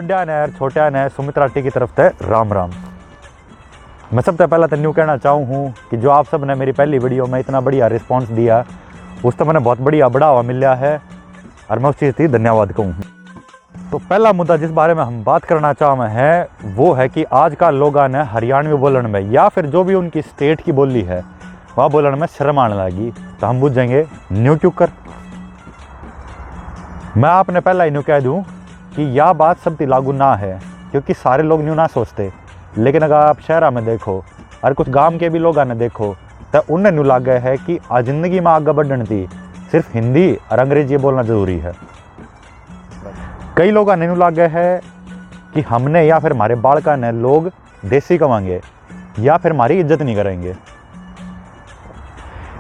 बड्या ने छोटा ने सुमित्रा टी की तरफ से राम राम। मैं सबसे पहले तो न्यू कहना चाहूँ हूँ कि जो आप सब ने मेरी पहली वीडियो में इतना बढ़िया रिस्पांस दिया उस तो मैंने बहुत बढ़िया बढ़ावा मिला है और मैं उस चीज़ की धन्यवाद कहूँ। तो पहला मुद्दा जिस बारे में हम बात करना चाहते हैं वो है कि आजकल लोगों ने हरियाणवी बोलने में या फिर जो भी उनकी स्टेट की बोली है वह बोलने में शर्म आने लगी। तो हम पूछेंगे न्यू क्यों कर। मैं आपने पहला ही न्यू कह दूँ कि यह बात सब पे लागू ना है क्योंकि सारे लोग न्यू ना सोचते। लेकिन अगर आप शहर में देखो और कुछ गांव के भी लोग आने देखो तो उन्हें न्यू लग गया है कि ज़िंदगी में आगे बढ़ने थी सिर्फ हिंदी और अंग्रेजी बोलना ज़रूरी है। कई लोग आने न्यू लग गए है कि हमने या फिर हमारे बालका ने लोग देसी कमाएंगे या फिर हमारी इज्जत नहीं करेंगे।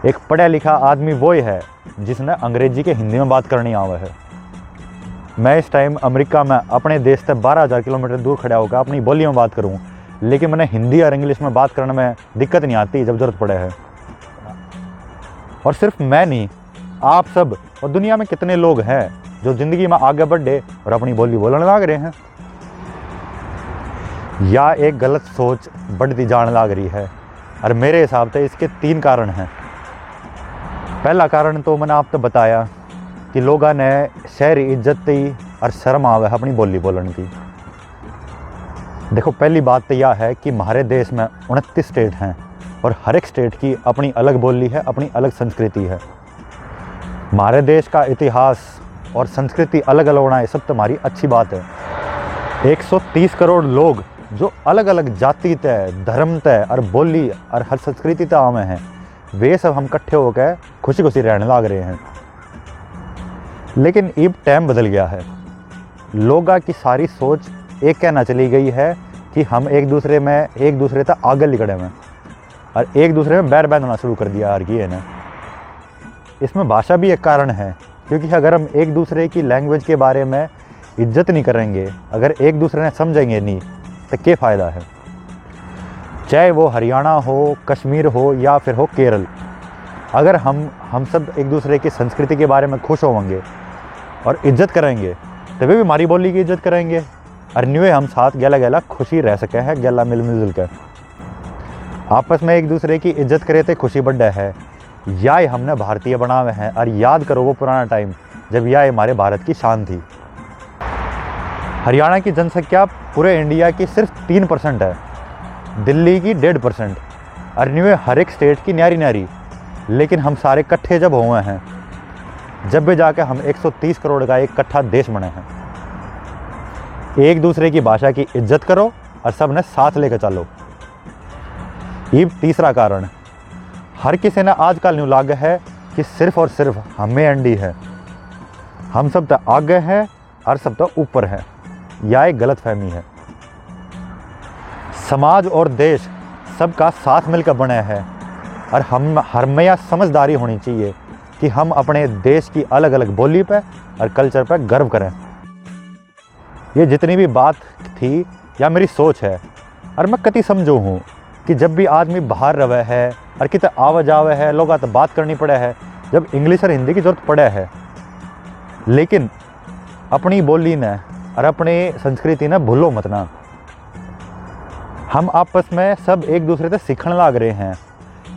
एक पढ़ा लिखा आदमी वो ही है जिसने अंग्रेजी के हिंदी में बात करनी आवे है। मैं इस टाइम अमेरिका में अपने देश से 12,000 किलोमीटर दूर खड़ा होकर अपनी बोली में बात करूं, लेकिन मैंने हिंदी और इंग्लिश में बात करने में दिक्कत नहीं आती जब ज़रूरत पड़े है। और सिर्फ मैं नहीं, आप सब और दुनिया में कितने लोग हैं जो ज़िंदगी में आगे बढ़े और अपनी बोली बोलने लग रहे हैं। या एक गलत सोच बढ़ती जाने लग रही है और मेरे हिसाब से इसके 3 कारण हैं। पहला कारण तो मैंने आपको बताया कि लोगों ने शहरी इज्जत दी और शर्म आवे अपनी बोली बोलने की। देखो पहली बात तो यह है कि हमारे देश में 29 स्टेट हैं और हर एक स्टेट की अपनी अलग बोली है, अपनी अलग संस्कृति है। हमारे देश का इतिहास और संस्कृति अलग अलग होना ये सब तुम्हारी अच्छी बात है। 130 करोड़ लोग जो अलग अलग जाति तय, धर्म तय और बोली और हर संस्कृति तय में हैं, वे सब हम इकट्ठे होकर खुशी खुशी रहने लग रहे हैं। लेकिन अब टाइम बदल गया है। लोगों की सारी सोच एक कहना चली गई है कि हम एक दूसरे तक आगे लिखड़े में और एक दूसरे में बैर बांधना शुरू कर दिया हर की ने। इसमें भाषा भी एक कारण है क्योंकि अगर हम एक दूसरे की लैंग्वेज के बारे में इज्जत नहीं करेंगे, अगर एक दूसरे ने समझेंगे नहीं तो क्या फ़ायदा है। चाहे वो हरियाणा हो, कश्मीर हो या फिर हो केरल, अगर हम सब एक दूसरे की संस्कृति के बारे में खुश होंगे और इज्जत करेंगे तो वे भी हमारी बोली की इज्जत करेंगे और न्यूए हम साथ गला गला खुशी रह सके हैं, गला मिलजुल कर आपस में एक दूसरे की इज्जत करे तो खुशी बढ़ा है। या हमने भारतीय बनावे हैं और याद करो वो पुराना टाइम जब यह हमारे भारत की शान थी। हरियाणा की जनसंख्या पूरे इंडिया की सिर्फ 3% है, दिल्ली की 1.5% और न्यूए हर एक स्टेट की न्यारी न्यारी। लेकिन हम सारे इकट्ठे जब हुए हैं, जब भी जाके हम 130 करोड़ का एक इकट्ठा देश बने हैं। एक दूसरे की भाषा की इज्जत करो और सब ने साथ लेकर चलो। ये तीसरा कारण, हर किसी ने आजकल न्यू लाग है कि सिर्फ और सिर्फ हमें अंडी है, हम सब तो आगे हैं और सब तो ऊपर है। यह एक गलत फहमी है। समाज और देश सबका साथ मिलकर बने हैं और हर में यह समझदारी होनी चाहिए कि हम अपने देश की अलग अलग बोली पे और कल्चर पे गर्व करें। ये जितनी भी बात थी या मेरी सोच है और मैं कति समझू हूँ कि जब भी आदमी बाहर रहे है और कितने आवा जावे है, लोग तो बात करनी पड़े है, जब इंग्लिश और हिंदी की ज़रूरत पड़े है, लेकिन अपनी बोली ने और अपनी संस्कृति ने भूलो मत ना। हम आपस में सब एक दूसरे से सीखने लग रहे हैं,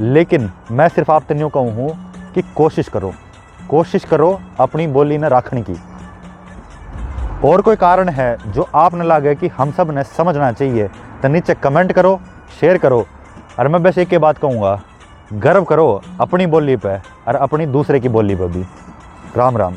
लेकिन मैं सिर्फ आप तन्यों कहूँ हूँ कि कोशिश करो अपनी बोली ने रखने की। और कोई कारण है जो आपने लगे कि हम सब ने समझना चाहिए तो नीचे कमेंट करो, शेयर करो। और मैं बस एक ही बात कहूँगा, गर्व करो अपनी बोली पे और अपनी दूसरे की बोली पे भी। राम राम।